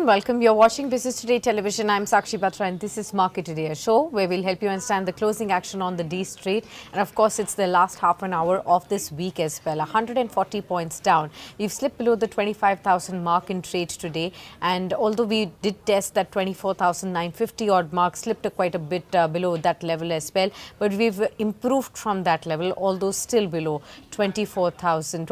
and welcome. You're watching Business Today Television. I'm Sakshi Batra and this is Market Today, a show where we'll help you understand the closing action on the D Street. And of course, it's the last half an hour of this week as well. 140 points down. We've slipped below the 25,000 mark in trade today. And although we did test that 24,950 odd mark, slipped quite a bit below that level as well. But we've improved from that level, although still below 25,000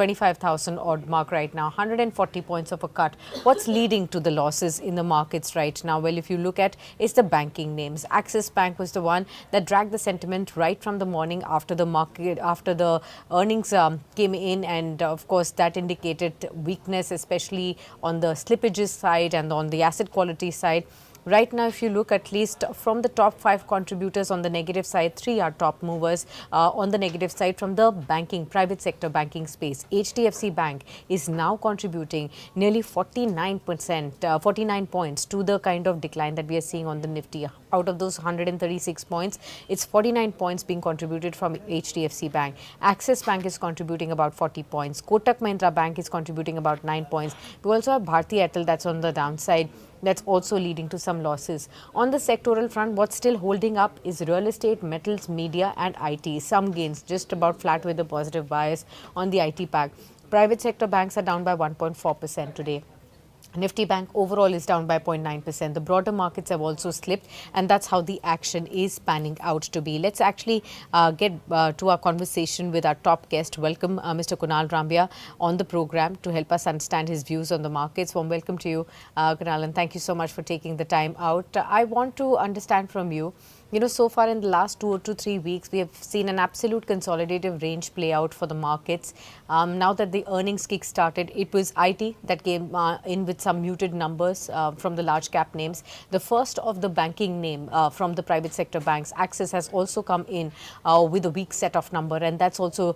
odd mark right now. 140 points of a cut. What's leading to the losses in the markets right now? Well, if you look at is the banking names. Axis Bank was the one that dragged the sentiment right from the morning after the market, after the earnings came in, and of course that indicated weakness, especially on the slippages side and on the asset quality side. Right now, if you look at least from the top 5 contributors on the negative side, 3 are top movers on the negative side from the banking, private sector banking space. HDFC Bank is now contributing nearly 49%, 49 points to the kind of decline that we are seeing on the Nifty. Out of those 136 points, it's 49 points being contributed from HDFC Bank. Axis Bank is contributing about 40 points. Kotak Mahindra Bank is contributing about 9 points. We also have Bharti Airtel that's on the downside. That's also leading to some losses. On the sectoral front, what's still holding up is real estate, metals, media and IT. Some gains, just about flat with a positive bias on the IT pack. Private sector banks are down by 1.4% today. Nifty Bank overall is down by 0.9%. The broader markets have also slipped, and that's how the action is panning out to be. Let's actually get to our conversation with our top guest. Welcome, Mr. Kunal Rambhia, on the program to help us understand his views on the markets. Warm welcome to you, Kunal, and thank you so much for taking the time out. I want to understand from you. So far in the last 2 to 3 weeks, we have seen an absolute consolidative range play out for the markets. Now that the earnings kick started, it was IT that came in with some muted numbers from the large cap names. The first of the banking name from the private sector banks, Axis, has also come in with a weak set of number, and that's also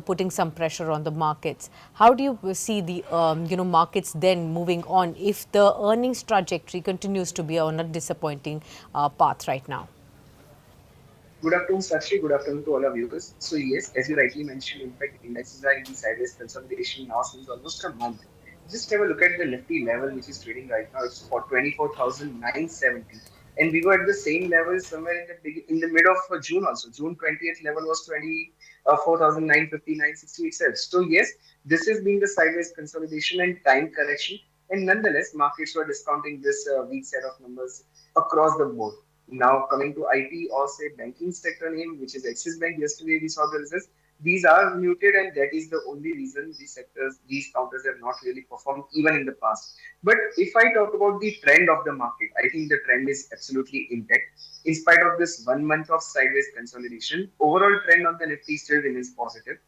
putting some pressure on the markets. How do you see the markets then moving on if the earnings trajectory continues to be on a disappointing path right now? Good afternoon, Sakshi. Good afternoon to all our viewers. So yes, as you rightly mentioned, in fact, indices are in the sideways consolidation now since almost a month. Just have a look at the Nifty level, which is trading right now. It's for 24,970, and we were at the same level somewhere in the mid of June also. June 20th level was 24,950, itself. So yes, this is being the sideways consolidation and time correction, and nonetheless, markets were discounting this weak set of numbers across the board. Now coming to IT or say banking sector name, which is Axis Bank. Yesterday we saw the results. These are muted, and that is the only reason these counters have not really performed even in the past. But if I talk about the trend of the market, I think the trend is absolutely intact. In spite of this 1 month of sideways consolidation, overall trend on the Nifty still remains positive.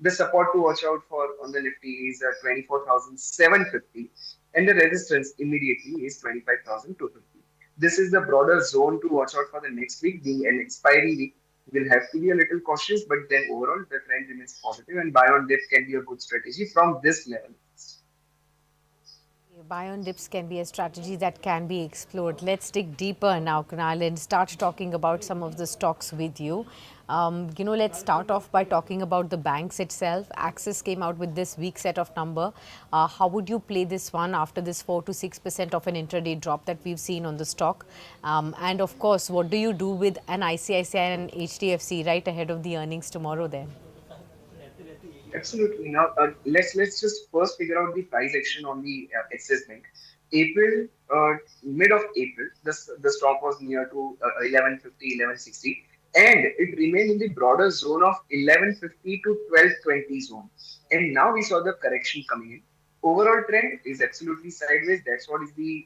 The support to watch out for on the Nifty is 24,750, and the resistance immediately is 25,250. This is the broader zone to watch out for the next week, being an expiry week. We'll have to be a little cautious, but then overall the trend remains positive, and buy on dip can be a good strategy from this level. Buy on dips can be a strategy that can be explored. Let's dig deeper now, Kunal, and start talking about some of the stocks with you. Let's start off by talking about the banks itself. Axis came out with this weak set of number. How would you play this one after this 4 to 6% of an intraday drop that we've seen on the stock? And of course, what do you do with an ICICI and HDFC right ahead of the earnings tomorrow then? Absolutely. Now let's just first figure out the price action on the Axis Bank. April, mid of April, the stock was near to 1150, 1160, and it remained in the broader zone of 1150 to 1220 zone. And now we saw the correction coming in. Overall trend is absolutely sideways. That's what is the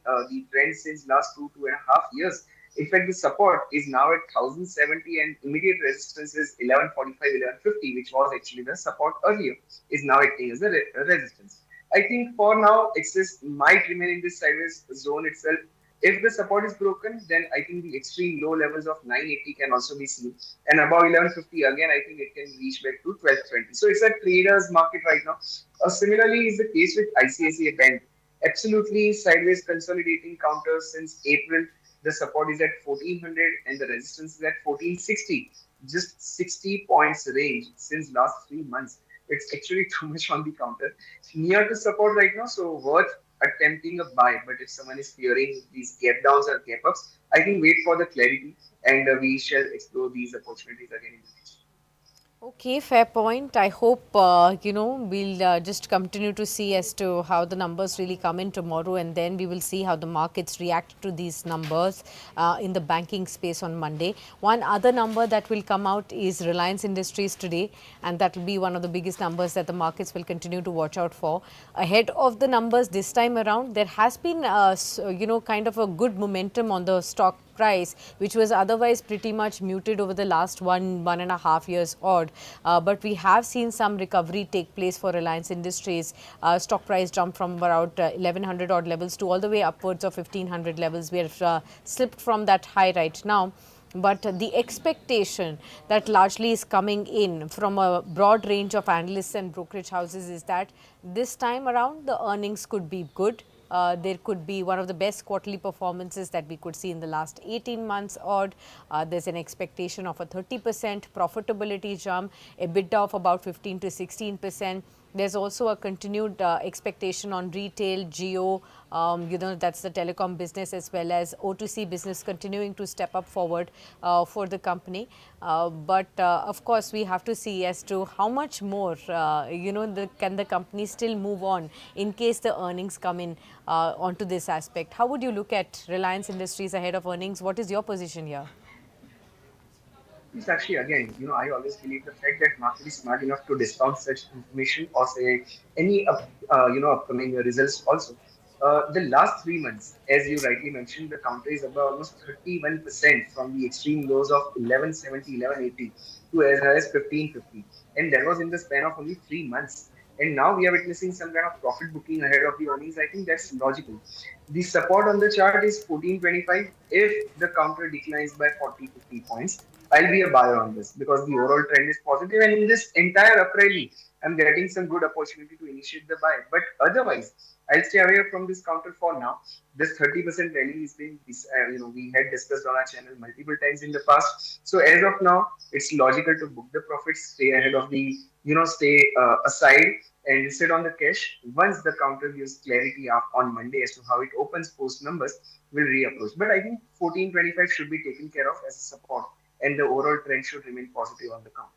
trend since last 2.5 years. In fact, the support is now at 1070, and immediate resistance is 1145, 1150, which was actually the support earlier, is now acting as a resistance. I think for now, Axis might remain in this sideways zone itself. If the support is broken, then I think the extreme low levels of 980 can also be seen. And above 1150, again, I think it can reach back to 1220. So it's a trader's market right now. Similarly, is the case with ICICI Bank. Absolutely sideways consolidating counters since April. The support is at 1400 and the resistance is at 1460. Just 60 points range since last 3 months. It's actually too much on the counter. Near to support right now, so worth attempting a buy, but if someone is fearing these gap downs or gap ups, I think wait for the clarity, and we shall explore these opportunities again in the future. Okay, fair point. I hope, we'll just continue to see as to how the numbers really come in tomorrow, and then we will see how the markets react to these numbers in the banking space on Monday. One other number that will come out is Reliance Industries today, and that will be one of the biggest numbers that the markets will continue to watch out for. Ahead of the numbers this time around, there has been, kind of a good momentum on the stock price, which was otherwise pretty much muted over the last 1.5 years odd. But we have seen some recovery take place for Reliance Industries. Stock price jumped from around 1100 odd levels to all the way upwards of 1500 levels. We have slipped from that high right now. But the expectation that largely is coming in from a broad range of analysts and brokerage houses is that this time around the earnings could be good. There could be one of the best quarterly performances that we could see in the last 18 months odd. There's an expectation of a 30% profitability jump, EBITDA of about 15 to 16%. There's also a continued expectation on retail, geo, that's the telecom business, as well as O2C business continuing to step up forward for the company. But of course, we have to see as to how much more, can the company still move on in case the earnings come in onto this aspect. How would you look at Reliance Industries ahead of earnings? What is your position here? It's actually, again, I always believe the fact that market is smart enough to discount such information or say any upcoming results also. The last 3 months, as you rightly mentioned, the counter is above almost 31% from the extreme lows of 1170, 1180 to as high as 1550. And that was in the span of only 3 months. And now we are witnessing some kind of profit booking ahead of the earnings. I think that's logical. The support on the chart is 1425. If the counter declines by 40-50 points, I'll be a buyer on this because the overall trend is positive, and in this entire up rally, I'm getting some good opportunity to initiate the buy. But otherwise, I'll stay away from this counter for now. This 30% rally is being, we had discussed on our channel multiple times in the past. So as of now, it's logical to book the profits, stay ahead of the, stay aside and sit on the cash. Once the counter gives clarity on Monday as to how it opens post numbers, we'll reapproach. But I think 1425 should be taken care of as a support, and the overall trend should remain positive on the count.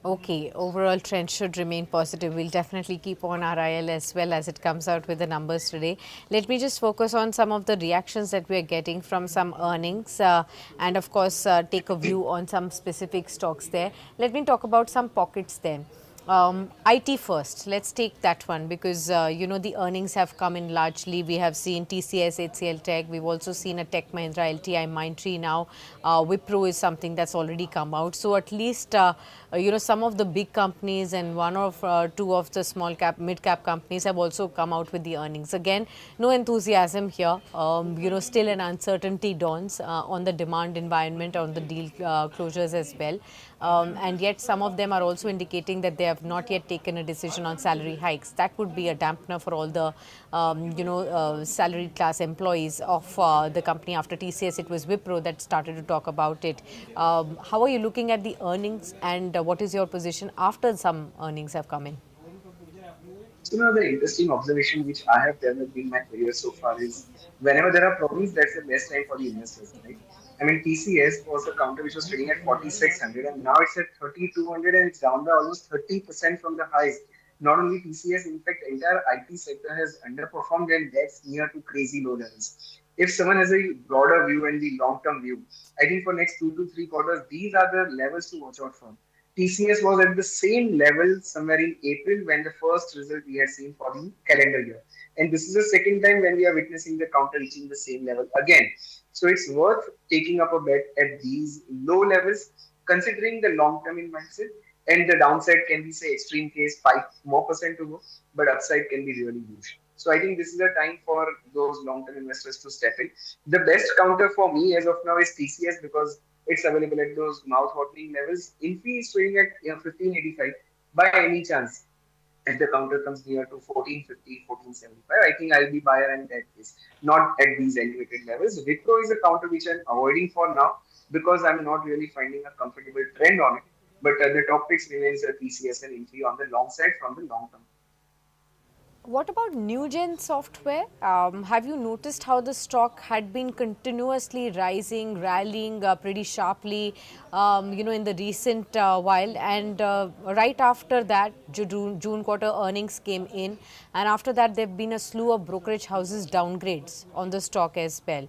Okay, overall trend should remain positive. We'll definitely keep on our IL as well as it comes out with the numbers today. Let me just focus on some of the reactions that we're getting from some earnings and of course take a view on some specific stocks there. Let me talk about some pockets then. IT first, let's take that one because the earnings have come in largely. We have seen TCS, HCL Tech, we've also seen a Tech Mahindra, LTI, Mindtree now. Wipro is something that's already come out. So at least some of the big companies and one of two of the small cap, mid cap companies have also come out with the earnings. Again, no enthusiasm here. Still an uncertainty dawns on the demand environment, on the deal closures as well. And yet some of them are also indicating that they have not yet taken a decision on salary hikes. That would be a dampener for all the salaried class employees of the company. After TCS, it was Wipro that started to talk about it. How are you looking at the earnings, and what is your position after some earnings have come in? So now the interesting observation which I have developed in my career so far is whenever there are problems, that's the best time for the investors, right? I mean, TCS was a counter which was trading at 4600 and now it's at 3200 and it's down by almost 30% from the highs. Not only TCS, in fact, entire IT sector has underperformed and that's near to crazy low levels. If someone has a broader view and the long-term view, I think for next 2 to 3 quarters, these are the levels to watch out for. TCS was at the same level somewhere in April when the first result we had seen for the calendar year. And this is the second time when we are witnessing the counter reaching the same level again. So it's worth taking up a bet at these low levels, considering the long term in mindset. And the downside can be, say, extreme case, 5% more to go, but upside can be really huge. So I think this is a time for those long term investors to step in. The best counter for me as of now is TCS because it's available at those mouth-watering levels. Infi is trading at 1585 by any chance. If the counter comes near to 1450, 1475, I think I'll be buyer in that case, not at these elevated levels. Wipro is a counter which I'm avoiding for now because I'm not really finding a comfortable trend on it. But the top picks remains TCS and Infi on the long side from the long term. What about Newgen Software? Have you noticed how the stock had been continuously rising, rallying pretty sharply, in the recent while, and right after that, June quarter earnings came in, and after that, there have been a slew of brokerage houses downgrades on the stock as well.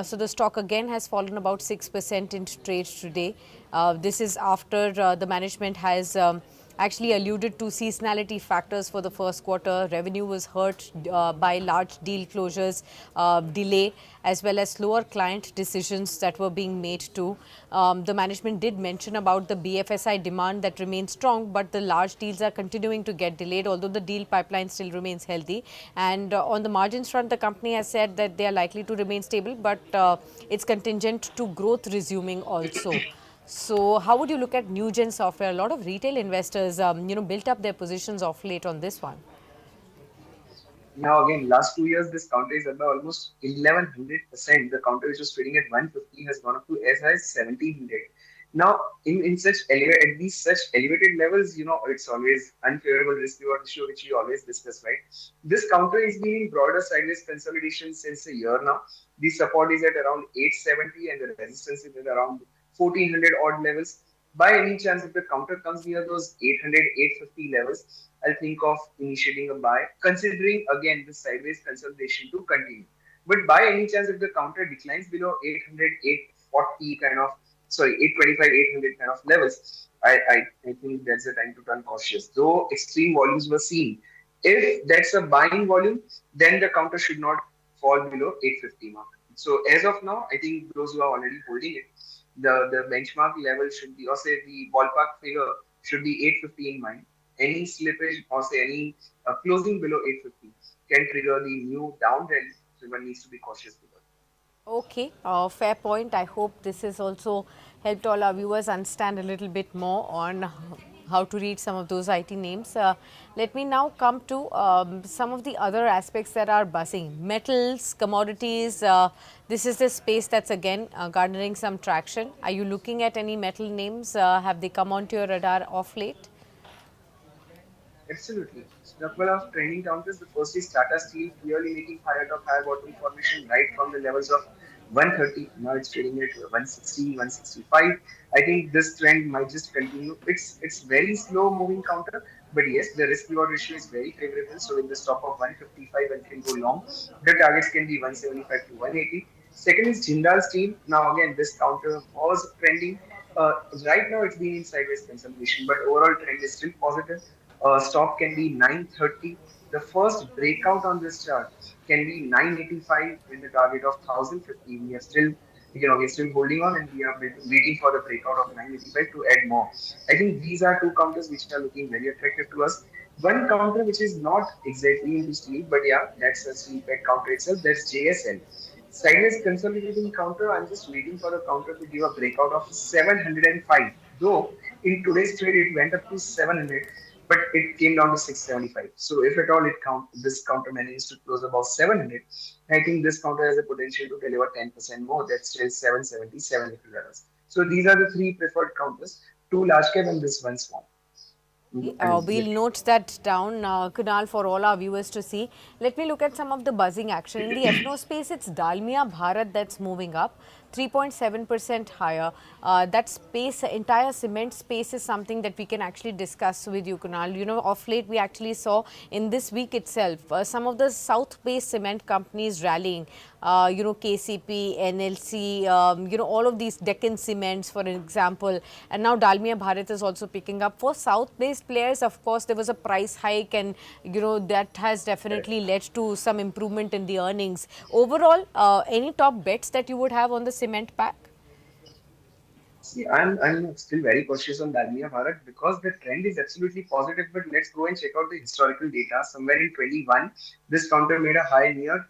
So the stock again has fallen about 6% in trade today. This is after the management has actually alluded to seasonality factors for the first quarter. Revenue was hurt by large deal closures, delay, as well as slower client decisions that were being made too. The management did mention about the BFSI demand that remains strong, but the large deals are continuing to get delayed, although the deal pipeline still remains healthy. And on the margins front, the company has said that they are likely to remain stable, but it's contingent to growth resuming also. So how would you look at Newgen Software? A lot of retail investors, built up their positions off late on this one. Now again, last 2 years, this counter is up by almost 1100%. The counter which was trading at 150 has gone up to as high as 1700. Now, in such at these such elevated levels, it's always unfavorable risk reward ratio, which we always discuss, right? This counter is being in broader sideways consolidation since a year now. The support is at around 870 and the resistance is at around 1400 odd levels. By any chance, if the counter comes near those 800, 850 levels, I'll think of initiating a buy, considering again the sideways consolidation to continue. But by any chance, if the counter declines below 800, 840 kind of, sorry, 825, 800 kind of levels, I think that's the time to turn cautious. Though extreme volumes were seen, if that's a buying volume, then the counter should not fall below 850 mark. So as of now, I think those who are already holding it, the benchmark level should be, or say the ballpark figure should be 850 in mind. Any slippage or say any closing below 850 can trigger the new down rally. So one needs to be cautious with that. Okay, fair point. I hope this has also helped all our viewers understand a little bit more on how to read some of those IT names. Let me now come to some of the other aspects that are buzzing. Metals, commodities, this is the space that's again garnering some traction. Are you looking at any metal names? Have they come onto your radar of late? Absolutely. So the couple of trending counters. The first is Tata Steel, clearly making higher top higher bottom formation right from the levels of 130. Now it's trading at 160, 165. I think this trend might just continue. It's very slow moving counter, but yes, the risk reward ratio is very favorable. So in the stop of 155, and can go long. The targets can be 175 to 180. Second is Jindal Steel. Now again, this counter was trending. Uh, right now it's been in sideways consolidation, but overall trend is still positive. Stop can be 930. The first breakout on this chart can be 985 with the target of 1050. We are still, we're still holding on and we are waiting for the breakout of 985 to add more. I think these are two counters which are looking very attractive to us. One counter which is not exactly into steel, but yeah, that's a steel pack counter itself. That's JSL. Sideways consolidating counter. I'm just waiting for the counter to give a breakout of 705. Though in today's trade it went up to 700, but it came down to 675. So if at all this counter manages to close above 700, I think this counter has a potential to deliver 10% more. That's still 770, 780 levels. So these are the three preferred counters: two large cap and this one small. And We'll Nifty. note that down, Kunal, for all our viewers to see. Let me look at some of the buzzing action. In the FNO space, it's Dalmia Bharat that's moving up, 3.7% higher. That space, entire cement space is something that we can actually discuss with you, Kunal. Of late, we actually saw in this week itself, some of the South-based cement companies rallying. KCP, NLC, all of these Deccan Cements, for example. And now Dalmia Bharat is also picking up. For South-based players, of course, there was a price hike and, that has definitely led to some improvement in the earnings. Overall, any top bets that you would have on the cement pack? See, I'm still very cautious on Dalmia Bharat because the trend is absolutely positive. But let's go and check out the historical data. Somewhere in 21, this counter made a high near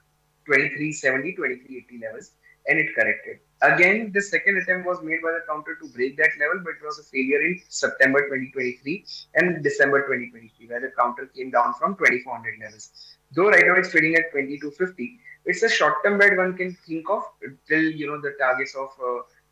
2370, 2380 levels, and it corrected. Again, the second attempt was made by the counter to break that level, but it was a failure in September 2023 and December 2023, where the counter came down from 2400 levels. Though right now it's trading at 2250, it's a short-term bet one can think of till the targets of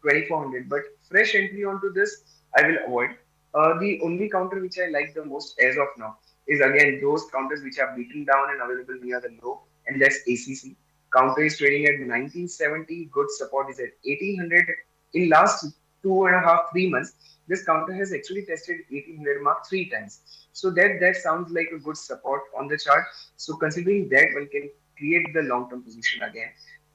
2400. But fresh entry onto this, I will avoid. The only counter which I like the most as of now is again those counters which are beaten down and available near the low, and that's ACC. Counter is trading at 1970. Good support is at 1800. In last 2.5 3 months, this counter has actually tested 1800 mark 3 times. So that sounds like a good support on the chart. So considering that, one can create the long-term position again.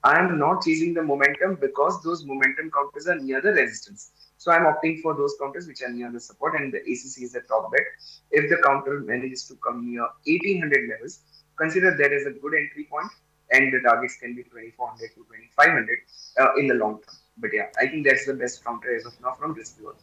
I am not chasing the momentum because those momentum counters are near the resistance. So I'm opting for those counters which are near the support, and the ACC is the top bet. If the counter manages to come near 1800 levels, consider that as a good entry point, and the targets can be 2400 to 2500 in the long term. But yeah, I think that's the best counter as of now from risk reward.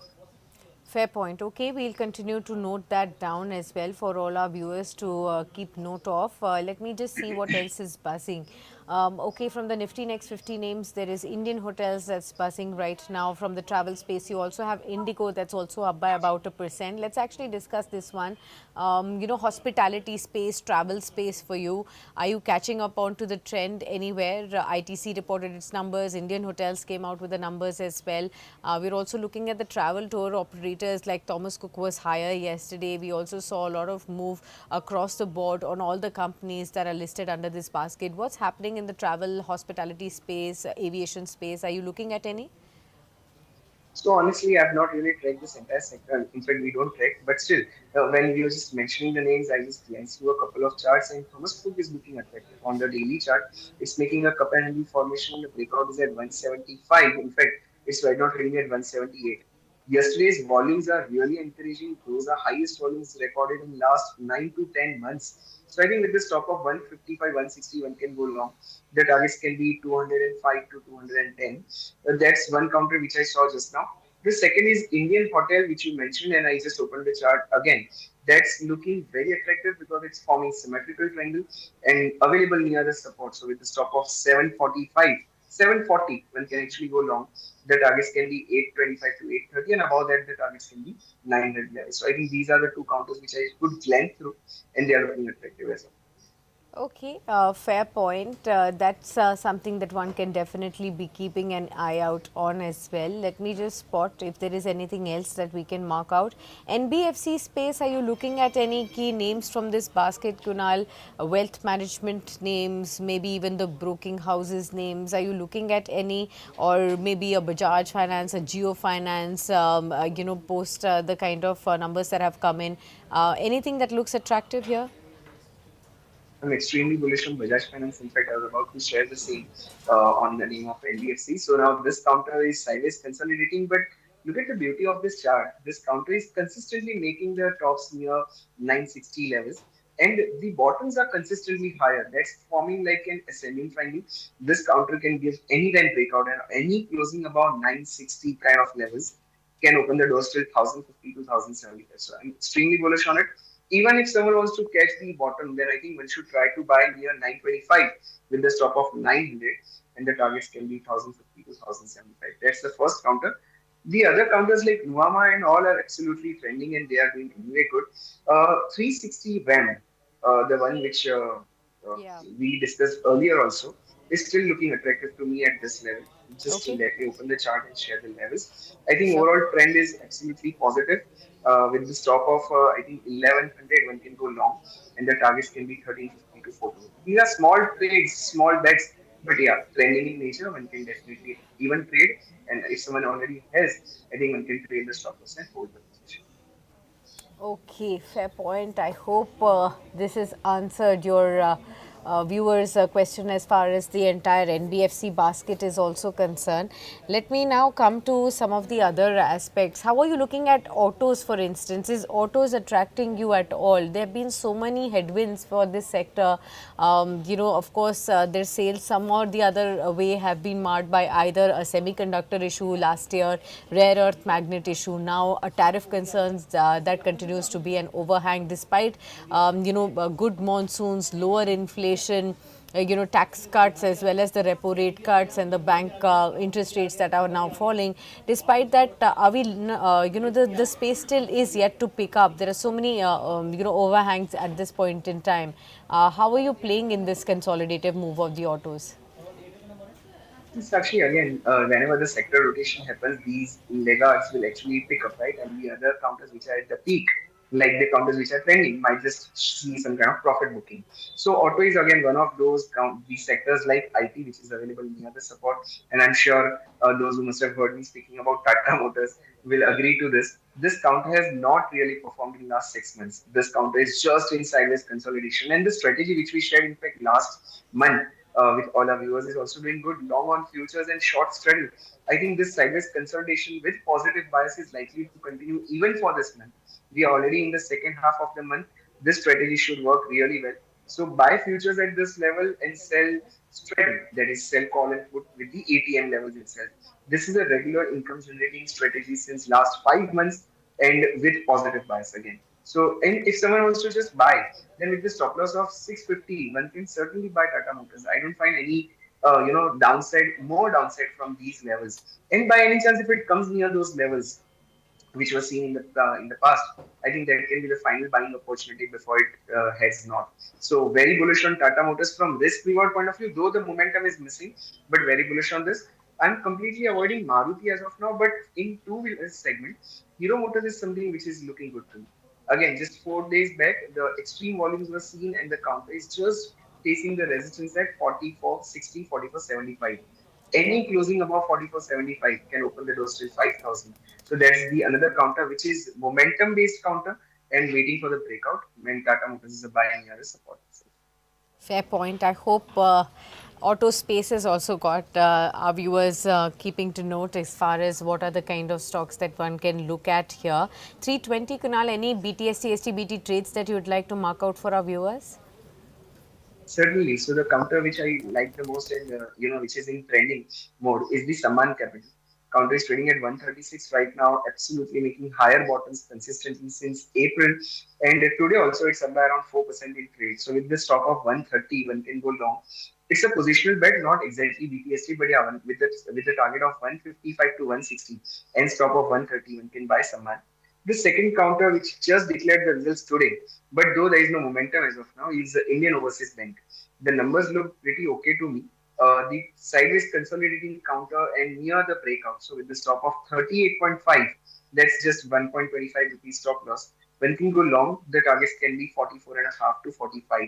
Fair point. Okay, we'll continue to note that down as well for all our viewers to keep note of. Let me just see what else is buzzing. Okay, from the Nifty next 50 names, there is Indian Hotels that's buzzing right now. From the travel space, you also have Indigo that's also up by about 1%. Let's actually discuss this one. Hospitality space, travel space for you. Are you catching up onto the trend anywhere? ITC reported its numbers. Indian Hotels came out with the numbers as well. We're also looking at the travel tour operators like Thomas Cook was higher yesterday. We also saw a lot of move across the board on all the companies that are listed under this basket. What's happening in the travel, hospitality space, aviation space? Are you looking at any? So honestly, I've not really tracked this entire sector. In fact, we don't track, but still, when we were just mentioning the names, I just glanced through a couple of charts, and Thomas Cook is looking attractive on the daily chart. It's making a cup and handle formation. The breakout is at 175. In fact, it's right now trading at 178. Yesterday's volumes are really encouraging. Those are highest volumes recorded in last 9 to 10 months. So I think with the stop of 155, 160, one can go long. The targets can be 205 to 210. That's one counter which I saw just now. The second is Indian Hotel, which you mentioned, and I just opened the chart again. That's looking very attractive because it's forming symmetrical triangle and available near the support. So with the stop of 745, 740, one can actually go long. The targets can be 825 to 830, and above that, the targets can be 900 levels. So I think these are the two counters which I could glance through, and they are looking attractive as well. Okay, fair point. That's something that one can definitely be keeping an eye out on as well. Let me just spot if there is anything else that we can mark out. NBFC space, are you looking at any key names from this basket, Kunal? Wealth management names, maybe even the broking houses names. Are you looking at any, or maybe a Bajaj Finance, a Geo Finance, post the kind of numbers that have come in? Anything that looks attractive here? I'm extremely bullish on Bajaj Finance. In fact, I was about to share the same on the name of NBFC. So now this counter is sideways consolidating, but look at the beauty of this chart. This counter is consistently making the tops near 960 levels, and the bottoms are consistently higher. That's forming like an ascending triangle. This counter can give any time breakout, and any closing about 960 kind of levels can open the doors till 1050 to 1075. So I'm extremely bullish on it. Even if someone wants to catch the bottom, then I think one should try to buy near 925 with the stop of 900, and the targets can be 1050 to 1075. That's the first counter. The other counters like Nuama and all are absolutely trending, and they are doing anyway good. 360 RAM, the one which Yeah. we discussed earlier also, is still looking attractive to me at this level. Just Okay. let me open the chart and share the levels. I think Sure. overall trend is absolutely positive. With the stop of I think 1100, one can go long, and the targets can be 1350 to 1450. These are small trades, small bets, but yeah, trending in nature, one can definitely even trade. And if someone already has, I think one can trade the stop loss and hold the position. Okay, fair point. I hope this has answered your viewers' question as far as the entire NBFC basket is also concerned. Let me now come to some of the other aspects. How are you looking at autos, for instance? Is autos attracting you at all? There have been so many headwinds for this sector. Of course, their sales some or the other way have been marred by either a semiconductor issue last year, rare earth magnet issue, now a tariff concerns that continues to be an overhang despite, good monsoons, lower inflation, tax cuts as well as the repo rate cuts and the bank interest rates that are now falling. Despite that, the space still is yet to pick up. There are so many, overhangs at this point in time. How are you playing in this consolidative move of the autos? It's actually again, whenever the sector rotation happens, these laggards will actually pick up, right? And the other counters which are at the peak like the counters which are trending might just see some kind of profit booking. So auto is again one of those these sectors like IT which is available near the support, and I'm sure those who must have heard me speaking about Tata Motors will agree to this. This counter has not really performed in last 6 months. This counter is just in sideways consolidation, and the strategy which we shared in fact last month with all our viewers is also doing good long on futures and short straddle. I think this sideways consolidation with positive bias is likely to continue even for this month. We are already in the second half of the month. This strategy should work really well. So buy futures at this level and sell straddle, that is sell call and put with the ATM levels itself. This is a regular income generating strategy since last 5 months and with positive bias again. So, and if someone wants to just buy, then with the stop loss of 650, one can certainly buy Tata Motors. I don't find any, downside, more downside from these levels. And by any chance, if it comes near those levels, which was seen in the past, I think that can be the final buying opportunity before it heads north. So very bullish on Tata Motors from risk reward point of view, though the momentum is missing, but very bullish on this. I'm completely avoiding Maruti as of now, but in two-wheelers segment, Hero Motors is something which is looking good to me. Again, just 4 days back, the extreme volumes were seen, and the counter is just facing the resistance at 44.60, 44.75. Any closing above 44.75 can open the doors till 5,000. So that's the another counter which is momentum based counter and waiting for the breakout when Tata Motors is a buy and near the support itself. Fair point. I hope auto space has also got our viewers keeping to note as far as what are the kind of stocks that one can look at here. 320, Kunal, any BTST, STBT trades that you would like to mark out for our viewers? Certainly. So the counter which I like the most and which is in trending mode is the Saman Capital. Counter is trading at 136 right now, absolutely making higher bottoms consistently since April. And today also it's up by around 4% in trade. So with the stop of 130, one can go long. It's a positional bet, not exactly BTST, but yeah, with the target of 155 to 160 and stop of 130, one can buy Saman. The second counter, which just declared the results today, but though there is no momentum as of now, is the Indian Overseas Bank. The numbers look pretty okay to me. The sideways consolidating counter and near the breakout. So with the stop of 38.5, that's just 1.25 rupees stop loss. When can go long, the targets can be 44.5 to 45.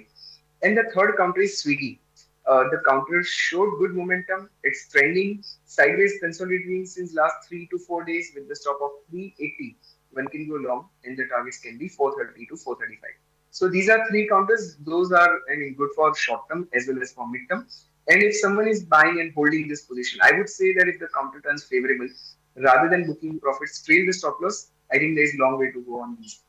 And the third counter is Swiggy. The counter showed good momentum. It's trending sideways consolidating since last 3 to 4 days with the stop of 380. One can go long, and the targets can be 430 to 435. So these are three counters. Those are, I mean, good for short term as well as for mid term. And if someone is buying and holding this position, I would say that if the counter turns favorable, rather than booking profits, trail the stop loss. I think there is long way to go on these.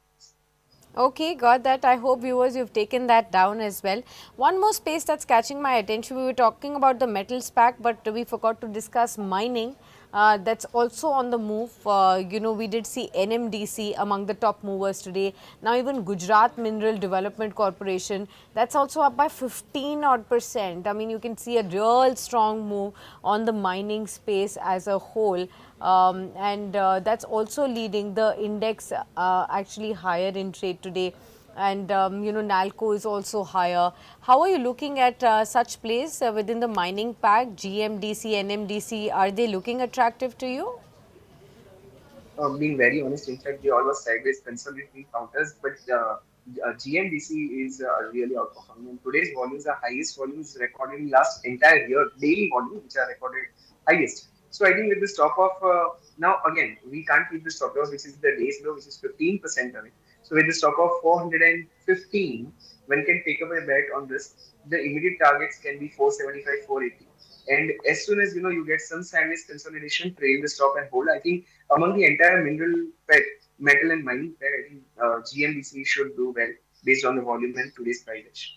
Okay, got that. I hope viewers you've taken that down as well. One more space that's catching my attention. We were talking about the metals pack, but we forgot to discuss mining. That's also on the move. We did see NMDC among the top movers today. Now even Gujarat Mineral Development Corporation, that's also up by 15 odd percent. I mean, you can see a real strong move on the mining space as a whole. And that's also leading the index actually higher in trade today, and Nalco is also higher. How are you looking at such plays within the mining pack? GMDC, NMDC, are they looking attractive to you? Being very honest, in fact, they all were sideways consolidating counters, but GMDC is really outperforming. And today's volumes are highest volumes recorded in last entire year, daily volume, which are recorded highest. So I think with the stop of now again, we can't keep the stop loss, which is the day's low, which is 15% away. So with the stop of 415, one can take up a bet on this. The immediate targets can be 475, 480. And as soon as you get some sideways consolidation, trail the stop and hold. I think among the entire mineral pack, metal and mining pack, I think GMBC should do well based on the volume and today's price action.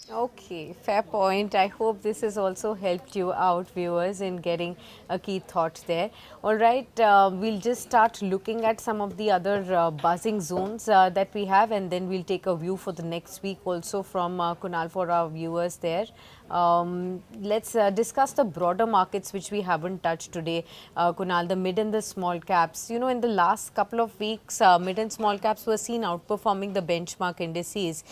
Okay, fair point. I hope this has also helped you out, viewers, in getting a key thought there. All right, we'll just start looking at some of the other buzzing zones that we have, and then we'll take a view for the next week also from Kunal for our viewers there. Let's discuss the broader markets which we haven't touched today, Kunal, the mid and the small caps. You know, in the last couple of weeks, mid and small caps were seen outperforming the benchmark indices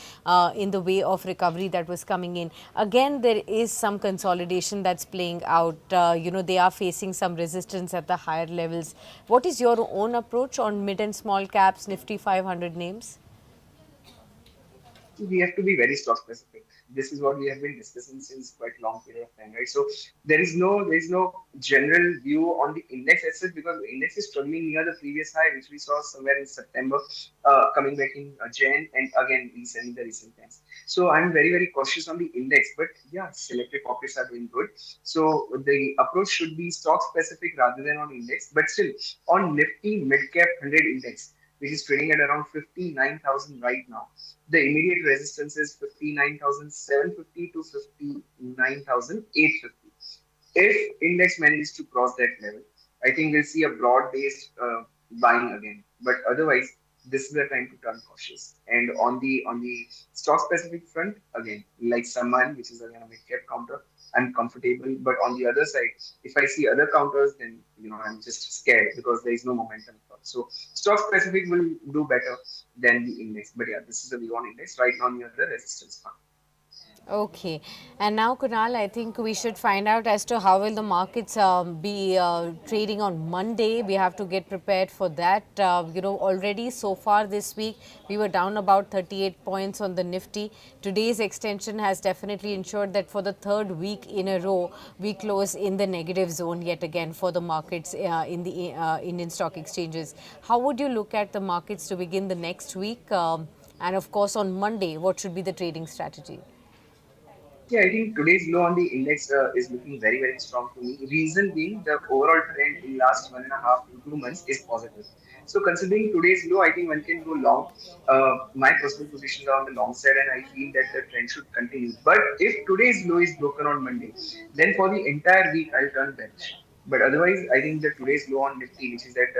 in the way of recovery that was coming in. Again, there is some consolidation that's playing out. You know, they are facing some resistance at the higher levels. What is your own approach on mid and small caps, Nifty 500 names? We have to be very stock specific. This is what we have been discussing since quite a long period of time, right? So there is no general view on the index itself because the index is struggling near the previous high, which we saw somewhere in September, coming back in Jan, and again recently the recent times. So I'm very cautious on the index, but yeah, selected pockets are doing good. So the approach should be stock specific rather than on index, but still on Nifty Midcap 100 index, which is trading at around 59,000 right now. The immediate resistance is 59,750 to 59,850. If index manages to cross that level, I think we'll see a broad-based buying again. But otherwise, this is the time to turn cautious. And on the stock specific front, again, like Samman, which is again a mid cap counter, I'm comfortable. But on the other side, if I see other counters, then I'm just scared because there is no momentum. So stock specific will do better than the index. But yeah, this is the view on index right now near the resistance part. Okay. And now, Kunal, I think we should find out as to how will the markets be trading on Monday. We have to get prepared for that. You know, already so far this week, we were down about 38 points on the Nifty. Today's extension has definitely ensured that for the third week in a row, we close in the negative zone yet again for the markets in the Indian stock exchanges. How would you look at the markets to begin the next week? And of course, on Monday, what should be the trading strategy? Yeah, I think today's low on the index is looking very strong to me. Reason being the overall trend in last 1.5 to 2 months is positive. So considering today's low, I think one can go long. My personal positions are on the long side, and I feel that the trend should continue. But if today's low is broken on Monday, then for the entire week I'll turn bearish. But otherwise, I think that today's low on Nifty, which is at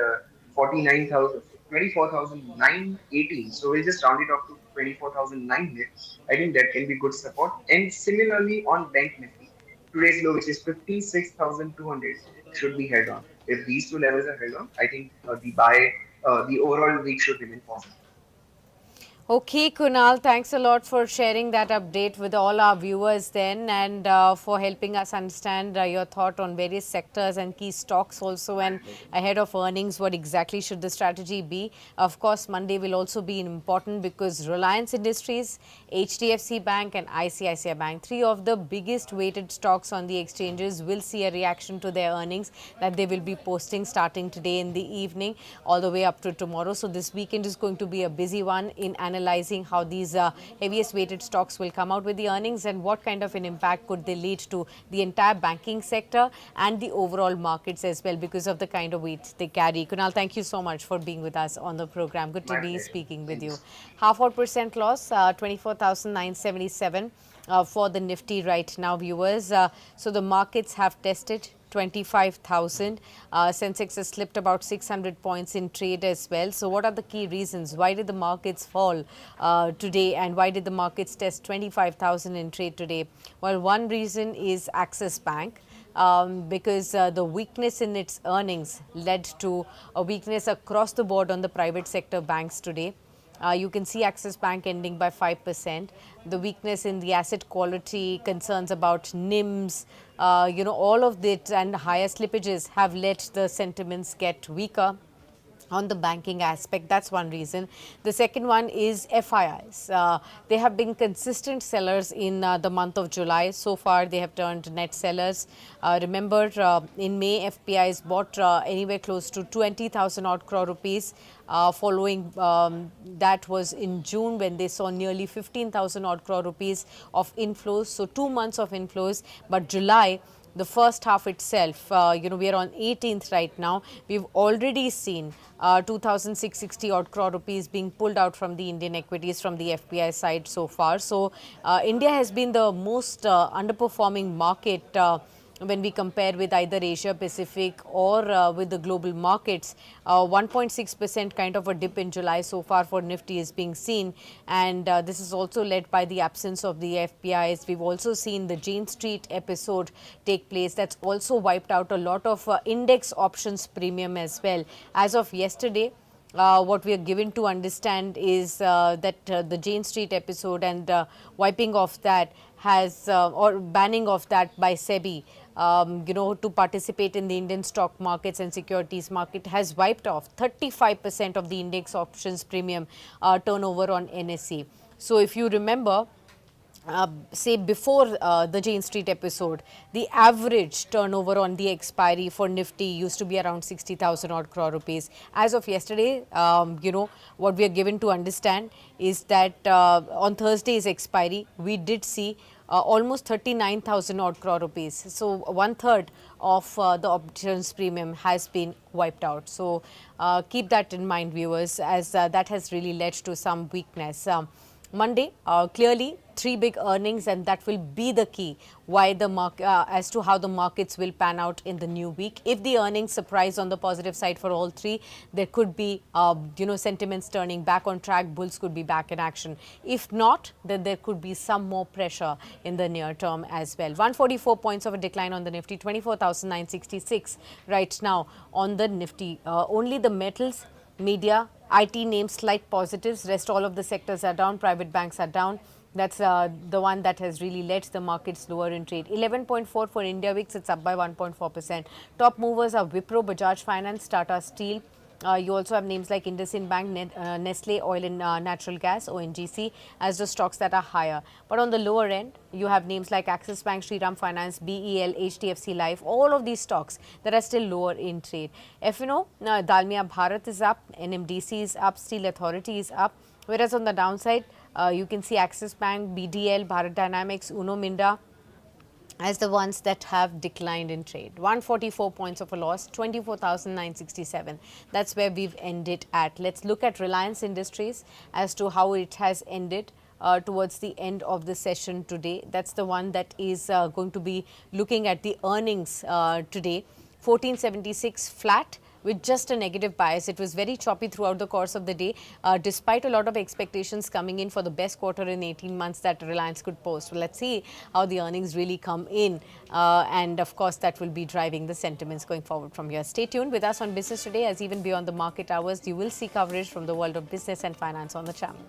49,000, 24,918. So we'll just round it off to 24,900. I think that can be good support. And similarly on Bank Nifty, today's low, which is 56,200, should be held on. If these two levels are held on, I think the overall week should remain positive. Okay, Kunal, thanks a lot for sharing that update with all our viewers then and for helping us understand your thought on various sectors and key stocks also My and pleasure. ahead of earnings, what exactly should the strategy be? Of course, Monday will also be important because Reliance Industries, HDFC Bank and ICICI Bank, three of the biggest weighted stocks on the exchanges will see a reaction to their earnings that they will be posting starting today in the evening all the way up to tomorrow. So this weekend is going to be a busy one in analyzing how these heaviest weighted stocks will come out with the earnings and what kind of an impact could they lead to the entire banking sector and the overall markets as well because of the kind of weight they carry. Kunal, thank you so much for being with us on the program. Good to My be pleasure. speaking with Thank you you. so much. Half odd percent loss, 24,977 for the Nifty right now, viewers. So the markets have tested 25,000. Sensex has slipped about 600 points in trade as well. So what are the key reasons? Why did the markets fall today and why did the markets test 25,000 in trade today? Well, one reason is Axis Bank. Because the weakness in its earnings led to a weakness across the board on the private sector banks today. You can see Axis Bank ending by 5%. The weakness in the asset quality, concerns about NIMs, all of that and higher slippages have let the sentiments get weaker on the banking aspect. That's one reason. The second one is FIIs. They have been consistent sellers in the month of July. So far, they have turned net sellers. Remember, in May, FPIs bought anywhere close to 20,000 odd crore rupees. Following that was in June when they saw nearly 15,000 odd crore rupees of inflows. So 2 months of inflows. But July, the first half itself, we are on 18th right now. We've already seen 2,660 odd crore rupees being pulled out from the Indian equities from the FPI side so far. So India has been the most underperforming market when we compare with either Asia Pacific or with the global markets. 1.6% kind of a dip in July so far for Nifty is being seen, and this is also led by the absence of the FPIs. We've also seen the Jane Street episode take place. That's also wiped out a lot of index options premium as well. As of yesterday, what we are given to understand is that the Jane Street episode and wiping off that has or banning of that by SEBI, to participate in the Indian stock markets and securities market has wiped off 35% of the index options premium turnover on NSE. So if you remember, say before the Jane Street episode, the average turnover on the expiry for Nifty used to be around 60,000 odd crore rupees. As of yesterday, what we are given to understand is that on Thursday's expiry, we did see almost 39,000 odd crore rupees. So one third of the options premium has been wiped out. So keep that in mind, viewers, as that has really led to some weakness. Monday, clearly 3 big earnings, and that will be the key why the as to how the markets will pan out in the new week. If the earnings surprise on the positive side for all three, there could be sentiments turning back on track. Bulls could be back in action. If not, then there could be some more pressure in the near term as well. 144 points of a decline on the Nifty, 24,966 right now on the Nifty. Only the metals, media, IT names slight positives. Rest all of the sectors are down. Private banks are down. That's the one that has really led the markets lower in trade. 11.4 for India Wix, it's up by 1.4%. Top movers are Wipro, Bajaj Finance, Tata Steel. You also have names like IndusInd Bank, Nestle Oil and Natural Gas, ONGC, as the stocks that are higher. But on the lower end, you have names like Axis Bank, Shriram Finance, BEL, HDFC Life, all of these stocks that are still lower in trade. FNO, Dalmia Bharat is up, NMDC is up, Steel Authority is up. Whereas on the downside, you can see Axis Bank, BDL, Bharat Dynamics, Uno Minda as the ones that have declined in trade. 144 points of a loss, 24,967. That's where we've ended at. Let's look at Reliance Industries as to how it has ended towards the end of the session today. That's the one that is going to be looking at the earnings today. 1476 flat, with just a negative bias. It was very choppy throughout the course of the day, despite a lot of expectations coming in for the best quarter in 18 months that Reliance could post. Well, let's see how the earnings really come in, and of course that will be driving the sentiments going forward from here. Stay tuned with us on Business Today, as even beyond the market hours, you will see coverage from the world of business and finance on the channel.